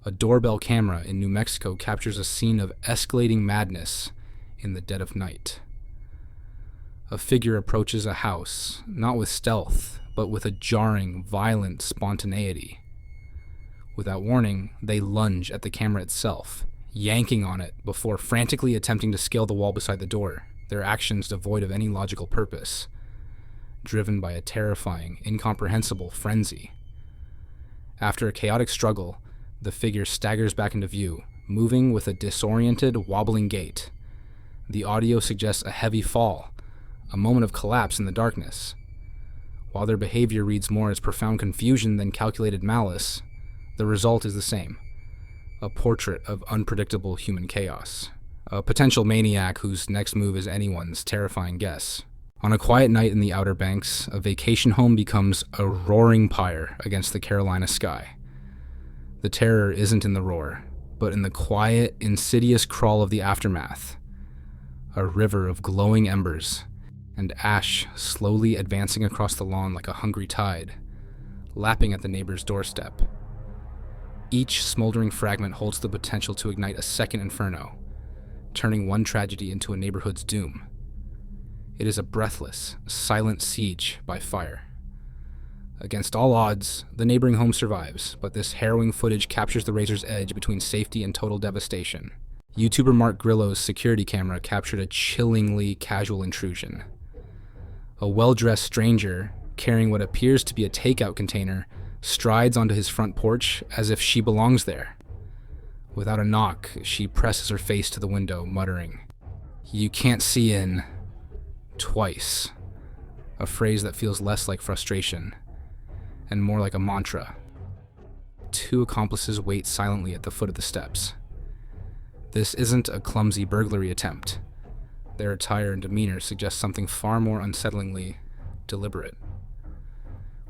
A doorbell camera in New Mexico captures a scene of escalating madness in the dead of night. A figure approaches a house, not with stealth, but with a jarring, violent spontaneity. Without warning, they lunge at the camera itself, yanking on it before frantically attempting to scale the wall beside the door, their actions devoid of any logical purpose, driven by a terrifying, incomprehensible frenzy. After a chaotic struggle, the figure staggers back into view, moving with a disoriented, wobbling gait. The audio suggests a heavy fall, a moment of collapse in the darkness. While their behavior reads more as profound confusion than calculated malice, the result is the same: a portrait of unpredictable human chaos. A potential maniac whose next move is anyone's terrifying guess. On a quiet night in the Outer Banks, a vacation home becomes a roaring pyre against the Carolina sky. The terror isn't in the roar, but in the quiet, insidious crawl of the aftermath. A river of glowing embers, and ash slowly advancing across the lawn like a hungry tide, lapping at the neighbor's doorstep. Each smoldering fragment holds the potential to ignite a second inferno, turning one tragedy into a neighborhood's doom. It is a breathless, silent siege by fire. Against all odds, the neighboring home survives, but this harrowing footage captures the razor's edge between safety and total devastation. YouTuber Mark Grillo's security camera captured a chillingly casual intrusion. A well-dressed stranger, carrying what appears to be a takeout container, strides onto his front porch as if she belongs there. Without a knock, she presses her face to the window, muttering, "You can't see in," twice. A phrase that feels less like frustration and more like a mantra. Two accomplices wait silently at the foot of the steps. This isn't a clumsy burglary attempt. Their attire and demeanor suggest something far more unsettlingly deliberate.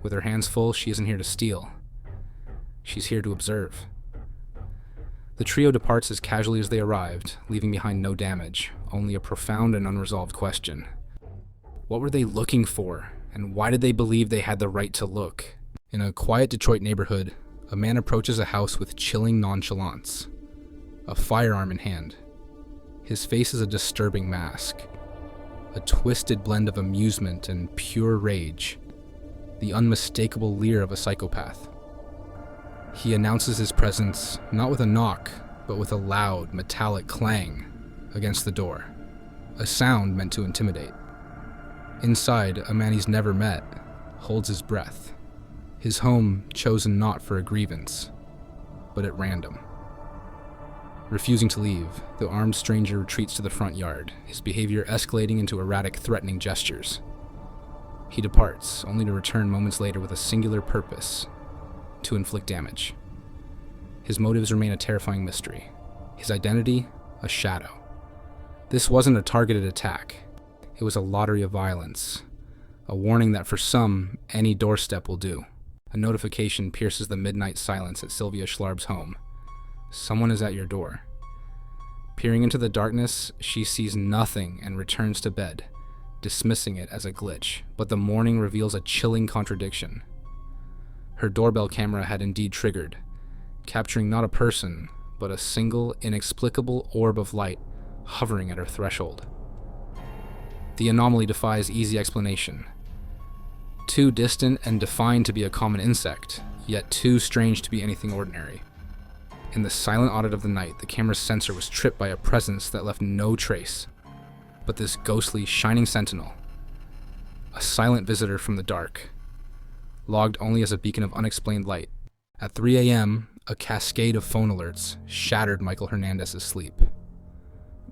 With her hands full, she isn't here to steal. She's here to observe. The trio departs as casually as they arrived, leaving behind no damage, only a profound and unresolved question. What were they looking for, and why did they believe they had the right to look? In a quiet Detroit neighborhood, a man approaches a house with chilling nonchalance, a firearm in hand. His face is a disturbing mask, a twisted blend of amusement and pure rage, the unmistakable leer of a psychopath. He announces his presence not with a knock, but with a loud, metallic clang against the door, a sound meant to intimidate. Inside, a man he's never met holds his breath, his home chosen not for a grievance, but at random. Refusing to leave, the armed stranger retreats to the front yard, his behavior escalating into erratic, threatening gestures. He departs, only to return moments later with a singular purpose: to inflict damage. His motives remain a terrifying mystery. His identity, a shadow. This wasn't a targeted attack. It was a lottery of violence, a warning that for some, any doorstep will do. A notification pierces the midnight silence at Sylvia Schlarbe's home. Someone is at your door. Peering into the darkness, she sees nothing and returns to bed, dismissing it as a glitch, but the morning reveals a chilling contradiction. Her doorbell camera had indeed triggered, capturing not a person, but a single, inexplicable orb of light hovering at her threshold. The anomaly defies easy explanation. Too distant and defined to be a common insect, yet too strange to be anything ordinary. In the silent audit of the night, the camera's sensor was tripped by a presence that left no trace, but this ghostly, shining sentinel, a silent visitor from the dark, logged only as a beacon of unexplained light. At 3 a.m., a cascade of phone alerts shattered Michael Hernandez's sleep.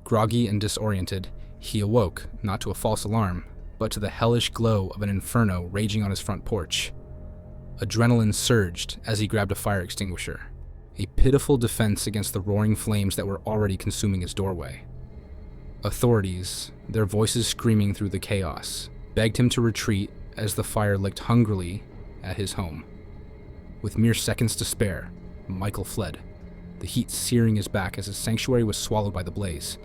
Groggy and disoriented, he awoke, not to a false alarm, but to the hellish glow of an inferno raging on his front porch. Adrenaline surged as he grabbed a fire extinguisher, a pitiful defense against the roaring flames that were already consuming his doorway. Authorities, their voices screaming through the chaos, begged him to retreat as the fire licked hungrily at his home. With mere seconds to spare, Michael fled, the heat searing his back as his sanctuary was swallowed by the blaze.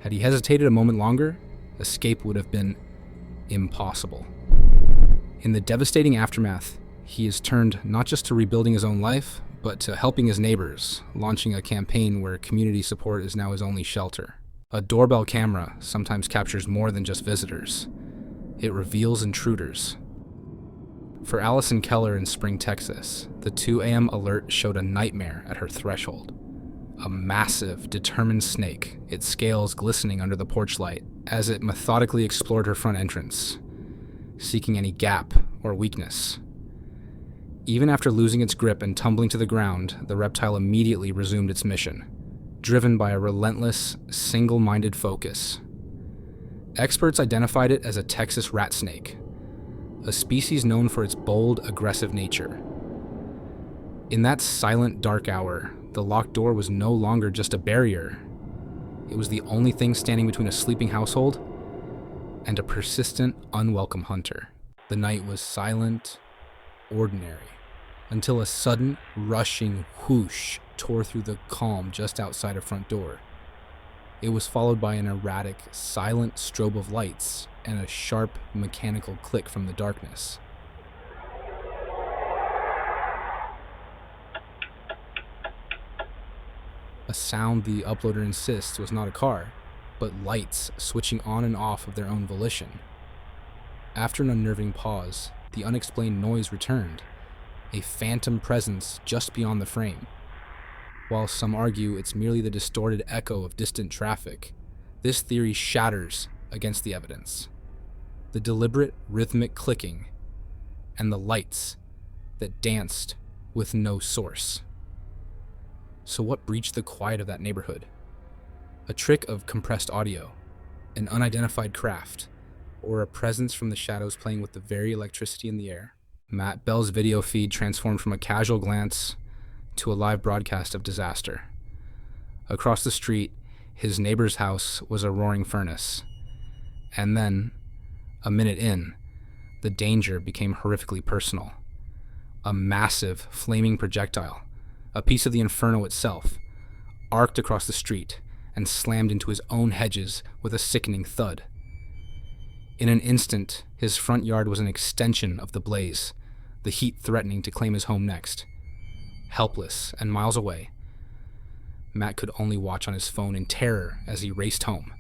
Had he hesitated a moment longer, escape would have been impossible. In the devastating aftermath, he is turned not just to rebuilding his own life, but to helping his neighbors, launching a campaign where community support is now his only shelter. A doorbell camera sometimes captures more than just visitors. It reveals intruders. For Allison Keller in Spring, Texas, the 2 a.m. alert showed a nightmare at her threshold. A massive, determined snake, its scales glistening under the porch light as it methodically explored her front entrance, seeking any gap or weakness. Even after losing its grip and tumbling to the ground, the reptile immediately resumed its mission, driven by a relentless, single-minded focus. Experts identified it as a Texas rat snake, a species known for its bold, aggressive nature. In that silent, dark hour, the locked door was no longer just a barrier. It was the only thing standing between a sleeping household and a persistent, unwelcome hunter. The night was silent, ordinary, until a sudden, rushing whoosh tore through the calm just outside her front door. It was followed by an erratic, silent strobe of lights and a sharp, mechanical click from the darkness. A sound the uploader insists was not a car, but lights switching on and off of their own volition. After an unnerving pause, the unexplained noise returned, a phantom presence just beyond the frame. While some argue it's merely the distorted echo of distant traffic, this theory shatters against the evidence. The deliberate, rhythmic clicking, and the lights that danced with no source. So what breached the quiet of that neighborhood? A trick of compressed audio, an unidentified craft, or a presence from the shadows playing with the very electricity in the air? Matt Bell's video feed transformed from a casual glance to a live broadcast of disaster. Across the street, his neighbor's house was a roaring furnace. And then, a minute in, the danger became horrifically personal. A massive, flaming projectile, a piece of the inferno itself, arced across the street and slammed into his own hedges with a sickening thud. In an instant, his front yard was an extension of the blaze, the heat threatening to claim his home next. Helpless and miles away, Matt could only watch on his phone in terror as he raced home,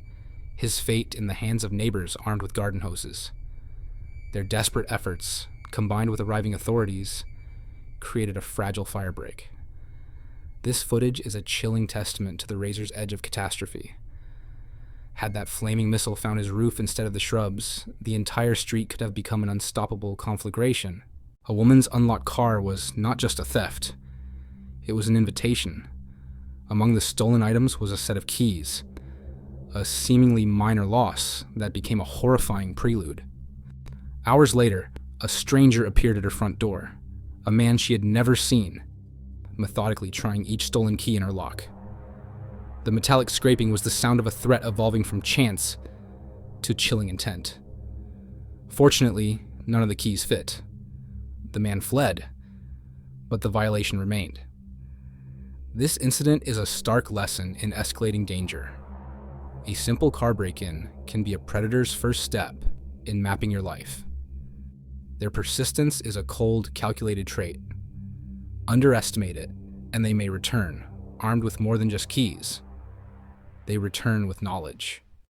his fate in the hands of neighbors armed with garden hoses. Their desperate efforts, combined with arriving authorities, created a fragile firebreak. This footage is a chilling testament to the razor's edge of catastrophe. Had that flaming missile found his roof instead of the shrubs, the entire street could have become an unstoppable conflagration. A woman's unlocked car was not just a theft. It was an invitation. Among the stolen items was a set of keys, a seemingly minor loss that became a horrifying prelude. Hours later, a stranger appeared at her front door, a man she had never seen, methodically trying each stolen key in her lock. The metallic scraping was the sound of a threat evolving from chance to chilling intent. Fortunately, none of the keys fit. The man fled, but the violation remained. This incident is a stark lesson in escalating danger. A simple car break-in can be a predator's first step in mapping your life. Their persistence is a cold, calculated trait. Underestimate it, and they may return, armed with more than just keys. They return with knowledge.